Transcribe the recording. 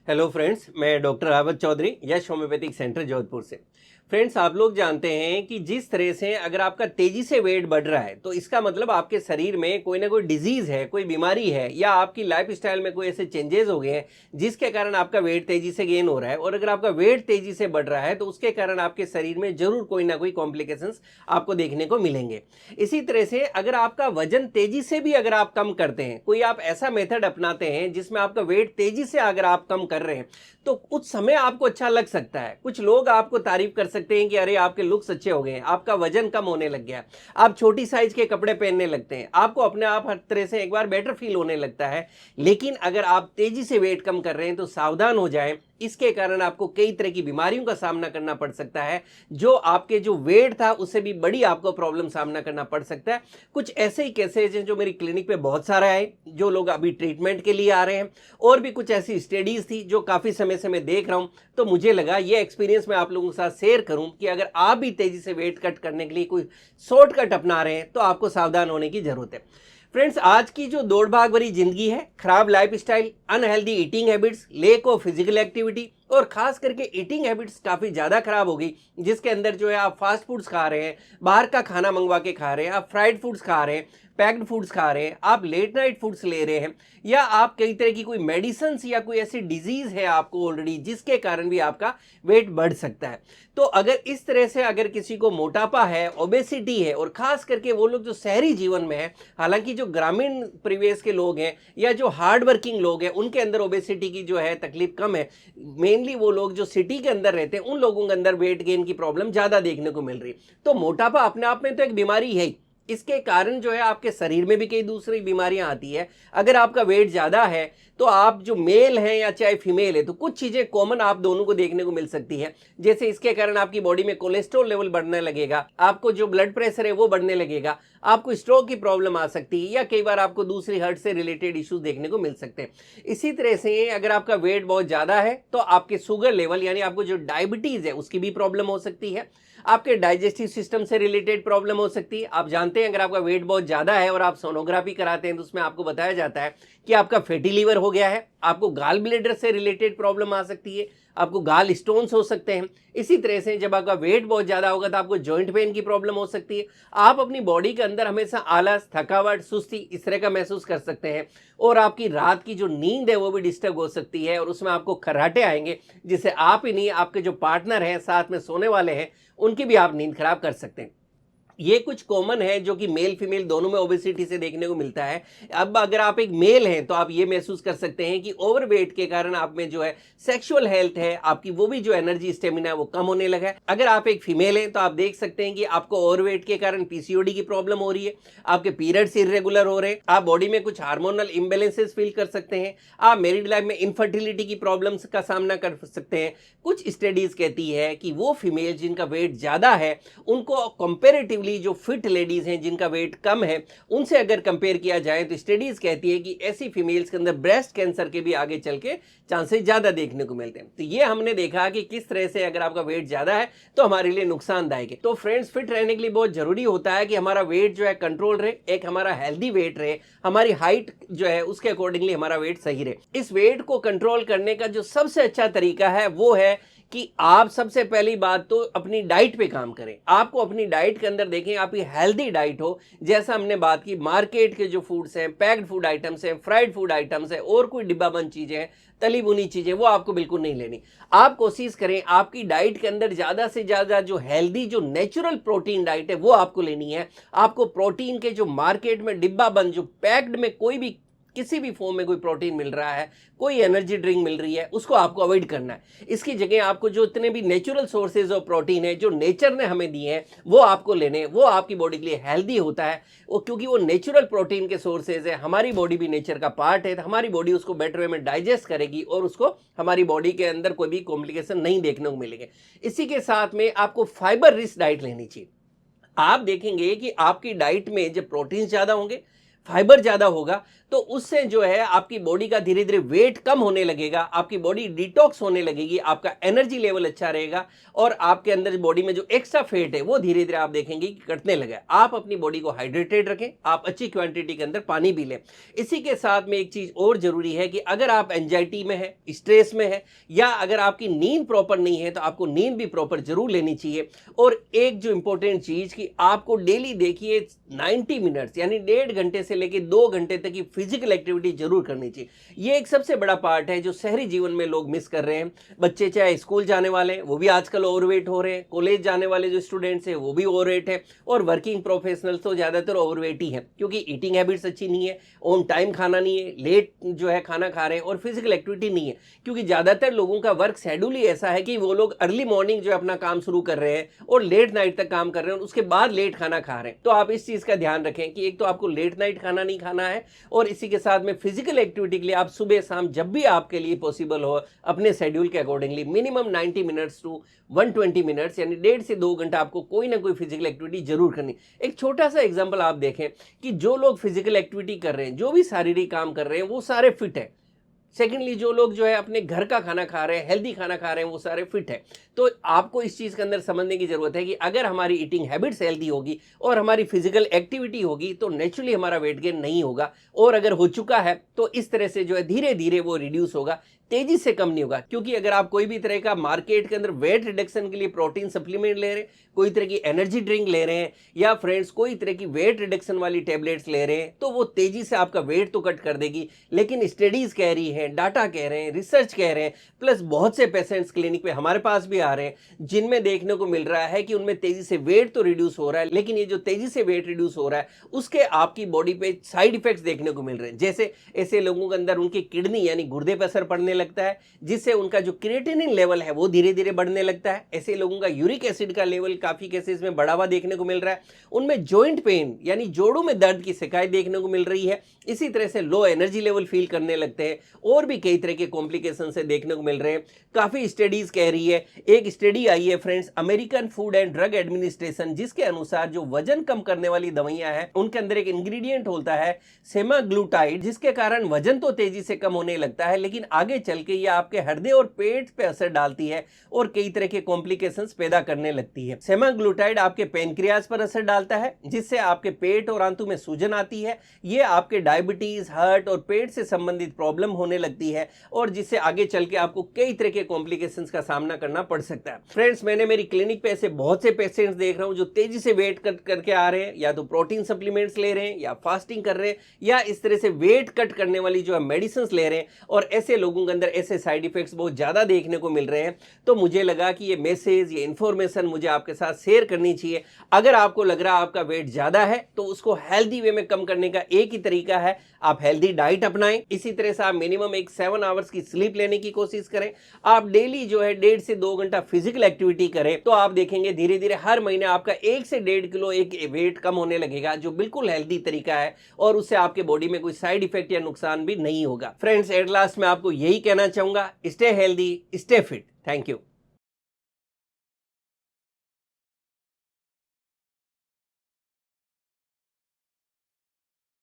Hello friends, मैं doctor Rawat Chaudhary, यश homeopathic centre Jodhpur से। Friends, आप लोग जानते हैं कि जिस तरह से अगर आपका तेजी से वेट बढ़ रहा है तो इसका मतलब आपके शरीर में कोई ना कोई डिजीज है, कोई बीमारी है, या आपकी लाइफस्टाइल में कोई ऐसे चेंजेस हो गए हैं जिसके कारण आपका वेट तेजी से गेन हो रहा है। और अगर आपका वेट तेजी से बढ़ रहा है तो उसके कारण आपके शरीर में जरूर कोई ना कोई कॉम्प्लिकेशंस आपको देखने को मिलेंगे। इसी तरह से अगर आपका वजन तेजी से भी अगर आप कम करते हैं, कोई आप ऐसा मेथड अपनाते हैं जिसमें आपका वेट तेजी से अगर आप कम कर रहे हैं, तो उस समय आपको अच्छा लग सकता है। कुछ लोग आपको तारीफ कर सकते हैं कि अरे आपके लुक्स अच्छे हो गए हैं, आपका वजन कम होने लग गया, आप छोटी साइज के कपड़े पहनने लगते हैं, आपको अपने आप हर तरह से एक बार बेटर फील होने लगता है। लेकिन अगर आप तेजी से वेट कम कर रहे हैं तो सावधान हो जाएं, इसके कारण आपको कई तरह की बीमारियों का सामना करना पड़ सकता है। जो आपके जो वेट था उससे भी बड़ी आपको प्रॉब्लम सामना करना पड़ सकता है। कुछ ऐसे ही केसेज हैं जो मेरी क्लिनिक पे बहुत सारा है, जो लोग अभी ट्रीटमेंट के लिए आ रहे हैं, और भी कुछ ऐसी स्टडीज थी जो काफी समय से मैं देख रहा हूं। तो मुझे लगा ये एक्सपीरियंस मैं आप लोगों के साथ शेयर करूं कि अगर आप भी तेजी से वेट कट करने के लिए कोई शॉर्टकट अपना रहे हैं तो आपको सावधान होने की जरूरत है। फ्रेंड्स, आज की जो दौड़ भाग भरी जिंदगी है, खराब lifestyle, unhealthy eating habits, lake of physical activity, और खास करके ईटिंग हैबिट्स काफी ज्यादा खराब हो गई, जिसके अंदर जो है आप फास्ट फूड्स खा रहे हैं, बाहर का खाना मंगवा के खा रहे हैं, आप फ्राइड फूड्स खा रहे हैं, पैक्ड फूड्स खा रहे हैं, आप लेट नाइट फूड्स ले रहे हैं, या आप कई तरह की कोई मेडिसिन या कोई ऐसी डिजीज है आपको ऑलरेडी जिसके कारण भी आपका वेट बढ़ सकता है। तो अगर इस तरह से अगर किसी को मोटापा है, ओबेसिटी है, और खास करके वो लोग जो शहरी जीवन में है, हालांकि जो ग्रामीण परिवेश के लोग हैं या जो हार्ड वर्किंग लोग हैं उनके अंदर ओबेसिटी की जो है तकलीफ कम है। मेनली वो लोग जो सिटी के अंदर रहते हैं उन लोगों के अंदर वेट गेन की प्रॉब्लम ज्यादा देखने को मिल रही है। तो मोटापा अपने आप में तो एक बीमारी है ही, इसके कारण जो है आपके शरीर में भी कई दूसरी बीमारियां आती है। अगर आपका वेट ज्यादा है तो आप जो मेल हैं या चाहे फीमेल है, तो कुछ चीजें कॉमन आप दोनों को देखने को मिल सकती है। जैसे इसके कारण आपकी बॉडी में कोलेस्ट्रॉल लेवल बढ़ने लगेगा, आपको जो ब्लड प्रेशर है वो बढ़ने लगेगा, आपको स्ट्रोक की प्रॉब्लम आ सकती है, या कई बार आपको दूसरी हार्ट से रिलेटेड इश्यूज देखने को मिल सकते हैं। इसी तरह से अगर आपका वेट बहुत ज्यादा है तो आपके शुगर लेवल यानी आपको जो डायबिटीज है उसकी भी प्रॉब्लम हो सकती है, आपके डाइजेस्टिव सिस्टम से रिलेटेड प्रॉब्लम हो सकती है। आप जानते हैं अगर आपका वेट बहुत ज्यादा है और आप सोनोग्राफी कराते हैं तो उसमें आपको बताया जाता है कि आपका फैटी लीवर हो गया है, आपको गाल ब्लेडर से रिलेटेड प्रॉब्लम आ सकती है, आपको गाल स्टोन्स हो सकते हैं। इसी तरह से जब आपका वेट बहुत ज्यादा होगा तो आपको जॉइंट पेन की प्रॉब्लम हो सकती है। आप अपनी बॉडी के अंदर हमेशा आलस, थकावट, सुस्ती इस तरह का महसूस कर सकते हैं, और आपकी रात की जो नींद है वो भी डिस्टर्ब हो सकती है, और उसमें आपको खर्राटे आएंगे जिससे आप ही नहीं, आपके जो पार्टनर हैं, साथ में सोने वाले हैं, उनकी भी आप नींद खराब कर सकते हैं। ये कुछ कॉमन है जो कि मेल फीमेल दोनों में ओबेसिटी से देखने को मिलता है। अब अगर आप एक मेल हैं तो आप ये महसूस कर सकते हैं कि ओवरवेट के कारण आप में जो है सेक्सुअल हेल्थ है आपकी, वो भी जो एनर्जी स्टेमिना है वो कम होने लगा है। अगर आप एक फीमेल हैं तो आप देख सकते हैं कि आपको ओवरवेट के कारण पीसीओडी की प्रॉब्लम हो रही है, आपके पीरियड्स इरेगुलर हो रहे हैं, आप बॉडी में कुछ हार्मोनल इम्बेलेंसेस फील कर सकते हैं, आप मैरिड लाइफ में इनफर्टिलिटी की प्रॉब्लम्स का सामना कर सकते हैं। कुछ स्टडीज कहती है कि वो फीमेल जिनका वेट ज्यादा है उनको कंपेरेटिव जो फिट लेडीज हैं जिनका वेट कम है उनसे अगर कंपेयर किया जाए तो स्टडीज कहती है कि ऐसी फीमेल्स के अंदर ब्रेस्ट कैंसर के भी आगे चल के चांसेस ज्यादा देखने को मिलते हैं। तो ये हमने देखा कि किस तरह से अगर आपका वेट ज्यादा है तो हमारे लिए नुकसानदायक है। तो फ्रेंड्स, फिट रहने के लिए बहुत जरूरी होता है कि हमारा वेट जो है कंट्रोल रहे, एक हमारा हेल्दी वेट रहे, हमारी हाइट जो है उसके अकॉर्डिंगली हमारा वेट सही रहे। इस वेट को कंट्रोल करने का जो सबसे अच्छा तरीका है वो है कि आप सबसे पहली बात तो अपनी डाइट पे काम करें। आपको अपनी डाइट के अंदर देखें आपकी हेल्दी डाइट हो, जैसा हमने बात की, मार्केट के जो फूड्स हैं, पैक्ड फूड आइटम्स हैं, फ्राइड फूड आइटम्स हैं, और कोई डिब्बाबंद चीजें हैं, तली भुनी चीजें, वो आपको बिल्कुल नहीं लेनी। आप कोशिश करें आपकी डाइट के अंदर ज्यादा से ज्यादा जो हेल्दी, जो नेचुरल प्रोटीन डाइट है वो आपको लेनी है। आपको प्रोटीन के जो मार्केट में डिब्बाबंद, जो पैक्ड में कोई भी किसी भी फॉर्म में कोई प्रोटीन मिल रहा है, कोई एनर्जी ड्रिंक मिल रही है, उसको आपको अवॉइड करना है। इसकी जगह आपको जो इतने भी नेचुरल सोर्सेज ऑफ प्रोटीन है जो नेचर ने हमें दिए हैं वो आपको लेने हैं। वो आपकी बॉडी के लिए हेल्दी होता है, वो क्योंकि वो नेचुरल प्रोटीन के सोर्सेज है। हमारी बॉडी भी नेचर का पार्ट है, तो हमारी बॉडी उसको बेटर वे में डाइजेस्ट करेगी और उसको हमारी बॉडी के अंदर कोई भी कॉम्प्लिकेशन नहीं देखने को मिलेंगे। इसी के साथ में आपको फाइबर रिच डाइट लेनी चाहिए। आप देखेंगे कि आपकी डाइट में जब प्रोटीन ज्यादा होंगे, फाइबर ज़्यादा होगा, तो उससे जो है आपकी बॉडी का धीरे धीरे वेट कम होने लगेगा, आपकी बॉडी डिटॉक्स होने लगेगी, आपका एनर्जी लेवल अच्छा रहेगा और आपके अंदर बॉडी में जो एक्स्ट्रा फैट है वो धीरे धीरे आप देखेंगे कि कटने लगा है। आप अपनी बॉडी को हाइड्रेटेड रखें, आप अच्छी क्वांटिटी के अंदर पानी भी लें। इसी के साथ में एक चीज़ और ज़रूरी है कि अगर आप एंजाइटी में है, स्ट्रेस में है, या अगर आपकी नींद प्रॉपर नहीं है तो आपको नींद भी प्रॉपर जरूर लेनी चाहिए। और एक जो इंपॉर्टेंट चीज़ कि आपको डेली देखिए 90 मिनट्स यानी 1.5 घंटे से लेकर 2 घंटे तक की फिजिकल एक्टिविटी जरूर करनी चाहिए। ये एक सबसे बड़ा पार्ट है जो शहरी जीवन में लोग मिस कर रहे हैं। बच्चे चाहे स्कूल जाने वाले वो भी आजकल ओवरवेट हो रहे हैं, कॉलेज जाने वाले जो स्टूडेंट्स हैं वो भी ओवरवेट है, और वर्किंग प्रोफेशनल्स तो ज़्यादातर ओवरवेट ही है, क्योंकि ईटिंग हैबिट्स अच्छी नहीं है, ऑन टाइम खाना नहीं है, लेट जो है खाना खा रहे हैं, और फिजिकल एक्टिविटी नहीं है, क्योंकि ज़्यादातर लोगों का वर्क शेड्यूल ही ऐसा है कि वो लोग अर्ली मॉर्निंग जो है अपना काम शुरू कर रहे हैं और लेट नाइट तक काम कर रहे हैं और उसके बाद लेट खाना खा रहे हैं। तो आप इस चीज़ का ध्यान रखें कि एक तो आपको लेट नाइट खाना नहीं खाना है, और इसी के साथ में फिजिकल एक्टिविटी के लिए आप सुबह शाम जब भी आपके लिए पॉसिबल हो अपने शेड्यूल के accordingly minimum 90 minutes to 120 minutes यानी 1.5 से 2 घंटा आपको कोई ना कोई फिजिकल एक्टिविटी जरूर करनी। एक छोटा सा एग्जांपल आप देखें कि जो लोग फिजिकल एक्टिविटी कर रहे हैं, जो भी शारीरिक काम कर रहे हैं, वो सारे फिट है। सेकेंडली जो लोग जो है अपने घर का खाना खा रहे हैं, हेल्दी खाना खा रहे हैं, वो सारे फिट है। तो आपको इस चीज़ के अंदर समझने की ज़रूरत है कि अगर हमारी ईटिंग हैबिट्स हेल्दी होगी और हमारी फिजिकल एक्टिविटी होगी तो नेचुरली हमारा वेट गेन नहीं होगा, और अगर हो चुका है तो इस तरह से जो है धीरे धीरे वो रिड्यूस होगा, तेजी से कम नहीं होगा। क्योंकि अगर आप कोई भी तरह का मार्केट के अंदर वेट रिडक्शन के लिए प्रोटीन सप्लीमेंट ले रहे हैं, कोई तरह की एनर्जी ड्रिंक ले रहे हैं, या फ्रेंड्स कोई तरह की वेट रिडक्शन वाली टेबलेट्स ले रहे हैं, तो वो तेजी से आपका वेट तो कट कर देगी, लेकिन स्टडीज कह रही है, डाटा कह रहे हैं, रिसर्च कह रहे हैं, प्लस बहुत से पेशेंट्स क्लिनिक पे हमारे पास भी आ रहे हैं जिनमें देखने को मिल रहा है कि उनमें तेजी से वेट तो रिड्यूस हो रहा है, लेकिन ये जो तेजी से वेट रिड्यूस हो रहा है उसके आपकी बॉडी पे साइड इफेक्ट्स देखने को मिल रहे हैं। जैसे ऐसे लोगों के अंदर उनकी किडनी यानी गुर्दे पर असर पड़ने लगता है, जिससे उनका जो क्रिएटिनिन लेवल है वो धीरे धीरे बढ़ने लगता है। ऐसे लोगों का यूरिक एसिड का लेवल काफी केसेस में बढ़ा हुआ देखने को मिल रहा है। उनमें जॉइंट पेन यानी जोड़ों में दर्द की शिकायत देखने को मिल रही है। इसी तरह से लो एनर्जी लेवल फील करने लगते हैं, और भी कई तरह के कॉम्प्लिकेशन से देखने को मिल रहे हैं। काफी स्टडीज कह रही है, एक स्टडी आई है friends American food and drug administration, जिसके अनुसार जो वजन कम करने वाली दवाइयां हैं उनके अंदर एक इंग्रेडिएंट होता है सेमाग्लूटाइड, जिसके कारण वजन तो तेजी से कम होने लगता है, लेकिन आगे चल के ये आपके हृदय और पेट पे असर डालती है और कई तरह के कॉम्प्लिकेशंस पैदा करने लगती है। सेमाग्लूटाइड आपके पेनक्रियाज पर असर डालता है, जिससे आपके पेट और आंतों में सूजन आती है। ये आपके डायबिटीज, हार्ट और पेट से संबंधित प्रॉब्लम होने लगती है, और जिससे आगे चल के आपको कई तरह के कॉम्प्लिकेशंस का सामना करना पड़ सकता है। फ्रेंड्स, मैंने मेरी क्लिनिक पे ऐसे बहुत से पेशेंट्स देख रहा हूं जो तेजी से वेट कट करके आ रहे हैं, या तो प्रोटीन सप्लीमेंट्स ले रहे हैं, या फास्टिंग कर रहे हैं, या इस तरह से वेट कट करने वाली जो है मेडिसिन ले रहे हैं, और ऐसे लोगों के अंदर ऐसे साइड इफेक्ट्स बहुत ज्यादा देखने को मिल रहे हैं। तो मुझे लगा कि ये मैसेज, ये इंफॉर्मेशन मुझे आपके साथ शेयर करनी चाहिए। अगर आपको लग रहा है आपका वेट ज्यादा है तो उसको हेल्दी वे में कम करने का एक ही तरीका है, आप हेल्दी डाइट अपनाएं। इसी तरह से आप मिनिमम एक 7 आवर्स की स्लीप लेने की कोशिश करें। आप डेली जो है 1.5 से 2 घंटा फिजिकल एक्टिविटी करें, तो आप देखेंगे धीरे धीरे हर महीने आपका 1 से 1.5 किलो एक वेट कम होने लगेगा, जो बिल्कुल हेल्दी तरीका है, और उससे आपके बॉडी में कोई साइड इफेक्ट या नुकसान भी नहीं होगा। फ्रेंड्स, एट लास्ट मैं आपको यही कहना चाहूंगा, stay healthy, stay fit. Thank you.